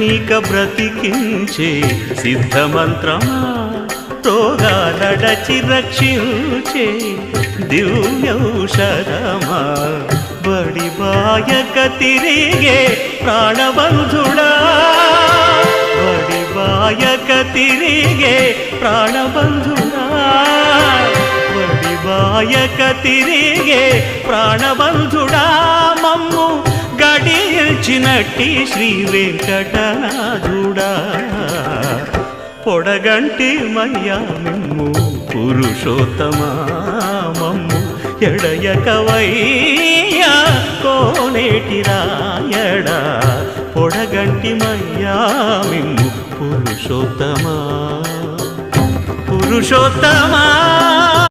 నీక బ్రతికించే సిద్ధమంత్రమా రోగాలడచి రక్షించే దివ్యౌషధమా బడి బాయక తిరిగే ప్రాణబంధుడా బడి బాయక తిరిగే ప్రాణబంధుడా బడి బాయక తిరిగే ప్రాణబంధుడా మమ్ము గడిచినట్టి శ్రీ వెంకటనాథుడా పొడగంటి మయ్యా మిమ్ము పురుషోత్తమా మమ్ము ఎడయకవయ్యా కోనేటి రాయడా పొడగంటి మయ్యా మిమ్ము పురుషోత్తమా పురుషోత్తమా